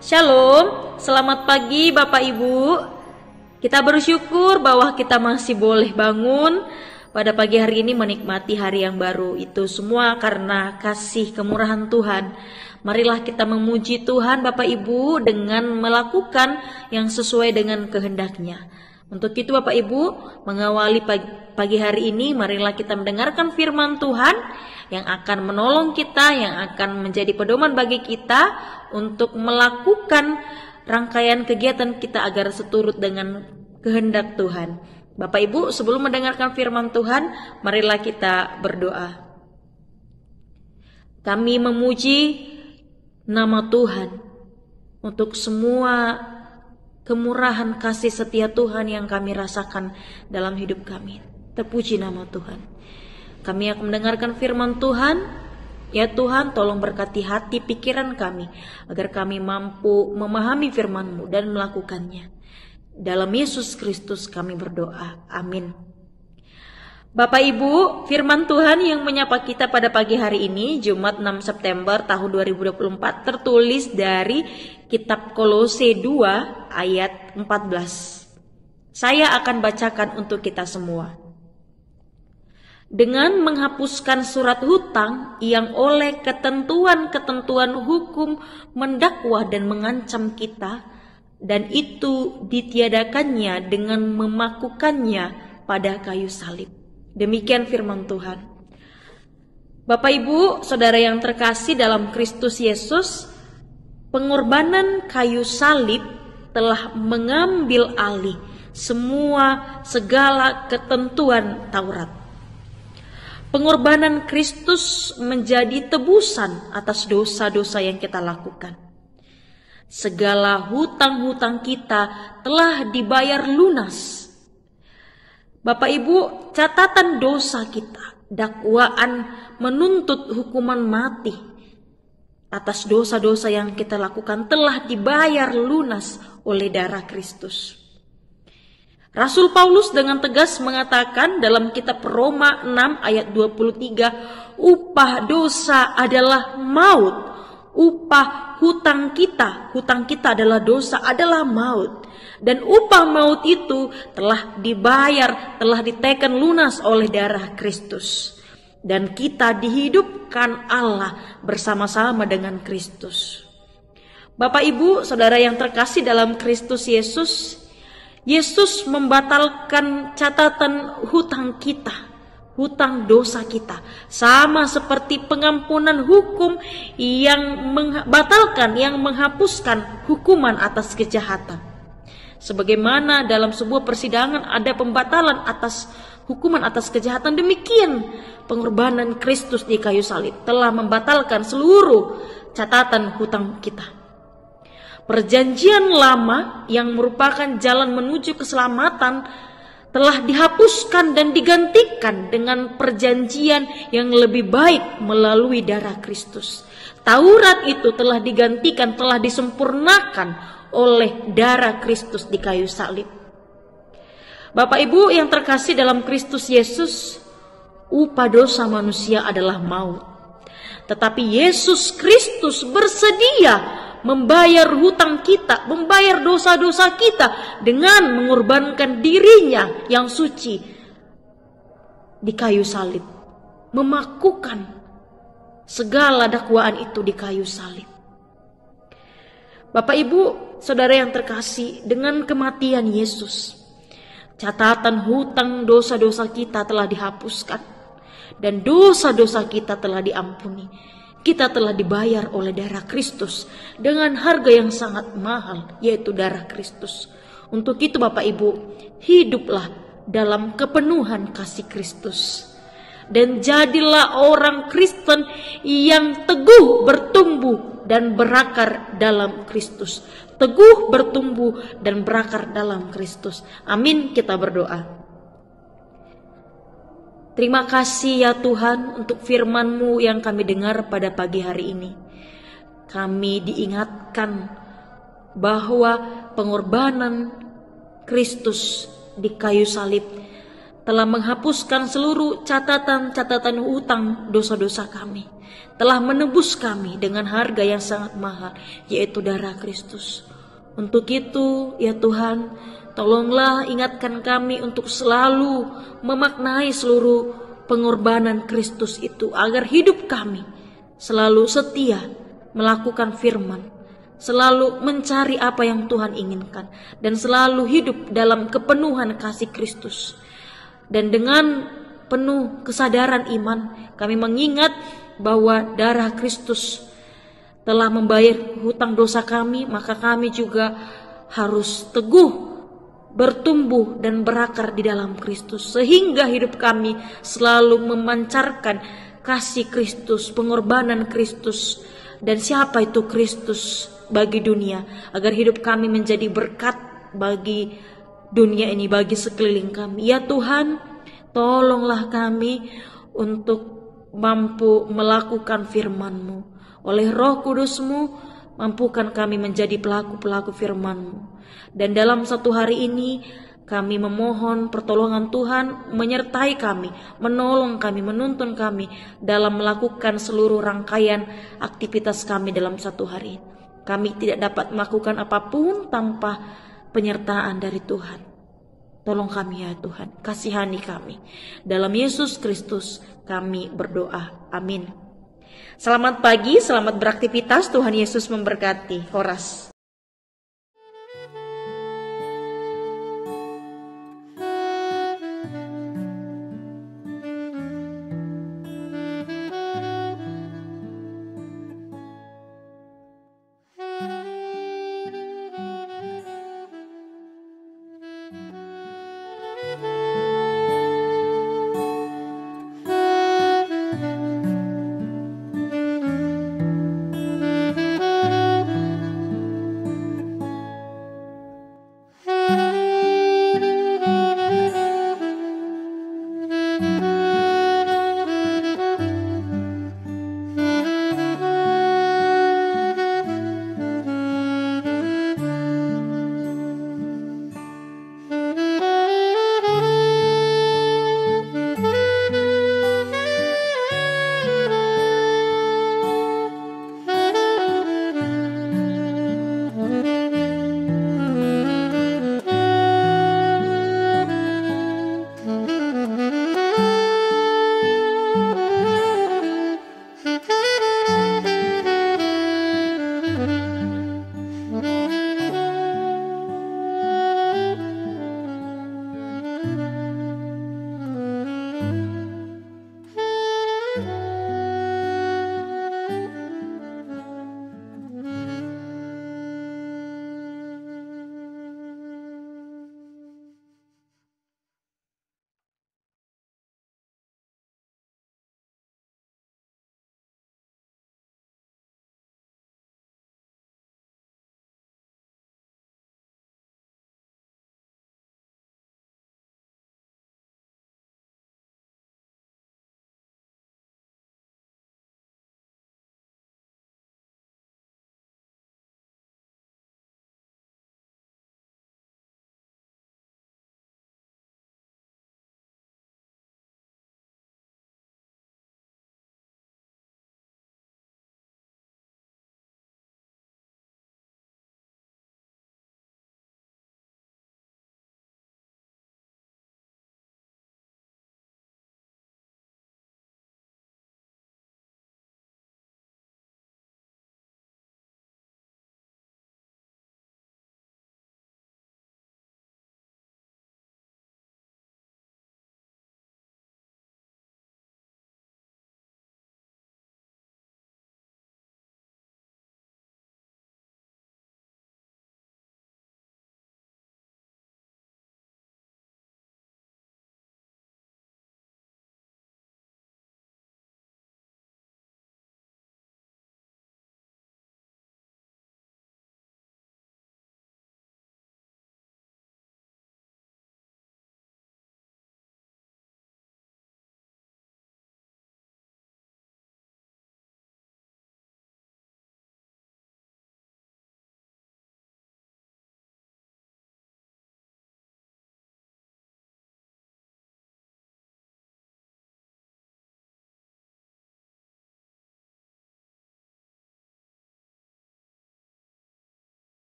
Shalom, selamat pagi Bapak Ibu. Kita bersyukur bahwa kita masih boleh bangun pada pagi hari ini menikmati hari yang baru. Itu semua karena kasih kemurahan Tuhan. Marilah kita memuji Tuhan Bapak Ibu dengan melakukan yang sesuai dengan kehendak-Nya. Untuk itu Bapak Ibu, mengawali pagi hari ini, marilah kita mendengarkan firman Tuhan yang akan menolong kita, yang akan menjadi pedoman bagi kita untuk melakukan rangkaian kegiatan kita agar seturut dengan kehendak Tuhan. Bapak Ibu, sebelum mendengarkan firman Tuhan, marilah kita berdoa. Kami memuji nama Tuhan untuk semua kemurahan kasih setia Tuhan yang kami rasakan dalam hidup kami. Terpuji nama Tuhan. Kami akan mendengarkan firman Tuhan. Ya Tuhan, tolong berkati hati pikiran kami agar kami mampu memahami firman-Mu dan melakukannya. Dalam Yesus Kristus kami berdoa. Amin. Bapak Ibu, firman Tuhan yang menyapa kita pada pagi hari ini, Jumat 6 September tahun 2024, tertulis dari kitab Kolose 2 ayat 14. Saya akan bacakan untuk kita semua. Dengan menghapuskan surat hutang yang oleh ketentuan-ketentuan hukum mendakwa dan mengancam kita, dan itu ditiadakannya dengan memakukannya pada kayu salib. Demikian firman Tuhan. Bapak Ibu, saudara yang terkasih dalam Kristus Yesus, pengorbanan kayu salib telah mengambil alih segala ketentuan Taurat. Pengorbanan Kristus menjadi tebusan atas dosa-dosa yang kita lakukan. Segala hutang-hutang kita telah dibayar lunas. Bapak Ibu, catatan dosa kita, dakwaan menuntut hukuman mati atas dosa-dosa yang kita lakukan telah dibayar lunas oleh darah Kristus. Rasul Paulus dengan tegas mengatakan dalam kitab Roma 6 ayat 23, upah dosa adalah maut. Upah hutang kita adalah dosa, adalah maut. Dan upah maut itu telah dibayar, telah diteken lunas oleh darah Kristus. Dan kita dihidupkan Allah bersama-sama dengan Kristus. Bapak Ibu, saudara yang terkasih dalam Kristus Yesus, Yesus membatalkan catatan hutang kita, hutang dosa kita, sama seperti pengampunan hukum yang membatalkan, yang menghapuskan hukuman atas kejahatan. Sebagaimana dalam sebuah persidangan ada pembatalan atas hukuman atas kejahatan, demikian pengorbanan Kristus di kayu salib telah membatalkan seluruh catatan hutang kita. Perjanjian lama yang merupakan jalan menuju keselamatan telah dihapuskan dan digantikan dengan perjanjian yang lebih baik melalui darah Kristus. Taurat itu telah digantikan, telah disempurnakan oleh darah Kristus di kayu salib. Bapak Ibu yang terkasih dalam Kristus Yesus, upah dosa manusia adalah maut. Tetapi Yesus Kristus bersedia membayar hutang kita, membayar dosa-dosa kita dengan mengorbankan dirinya yang suci di kayu salib, memakukan segala dakwaan itu di kayu salib. Bapak Ibu, saudara yang terkasih, dengan kematian Yesus, catatan hutang dosa-dosa kita telah dihapuskan dan dosa-dosa kita telah diampuni. Kita telah dibayar oleh darah Kristus dengan harga yang sangat mahal, yaitu darah Kristus. Untuk itu Bapak Ibu, hiduplah dalam kepenuhan kasih Kristus. Dan jadilah orang Kristen yang teguh bertumbuh dan berakar dalam Kristus. Teguh bertumbuh dan berakar dalam Kristus. Amin, kita berdoa. Terima kasih ya Tuhan untuk firman-Mu yang kami dengar pada pagi hari ini. Kami diingatkan bahwa pengorbanan Kristus di kayu salib telah menghapuskan seluruh catatan-catatan hutang dosa-dosa kami, telah menebus kami dengan harga yang sangat mahal, yaitu darah Kristus. Untuk itu, ya Tuhan, tolonglah ingatkan kami untuk selalu memaknai seluruh pengorbanan Kristus itu, agar hidup kami selalu setia melakukan firman, selalu mencari apa yang Tuhan inginkan, dan selalu hidup dalam kepenuhan kasih Kristus. Dan dengan penuh kesadaran iman, kami mengingat bahwa darah Kristus telah membayar hutang dosa kami, maka kami juga harus teguh bertumbuh dan berakar di dalam Kristus, sehingga hidup kami selalu memancarkan kasih Kristus, pengorbanan Kristus, dan siapa itu Kristus bagi dunia, agar hidup kami menjadi berkat bagi dunia ini, bagi sekeliling kami. Ya Tuhan, tolonglah kami untuk mampu melakukan firman-Mu. Oleh Roh Kudus-Mu, mampukan kami menjadi pelaku-pelaku firman-Mu. Dan dalam satu hari ini, kami memohon pertolongan Tuhan menyertai kami, menolong kami, menuntun kami dalam melakukan seluruh rangkaian aktivitas kami dalam satu hari. Kami tidak dapat melakukan apapun tanpa penyertaan dari Tuhan. Tolong kami ya Tuhan, kasihani kami. Dalam Yesus Kristus kami berdoa. Amin. Selamat pagi, selamat beraktivitas. Tuhan Yesus memberkati. Horas.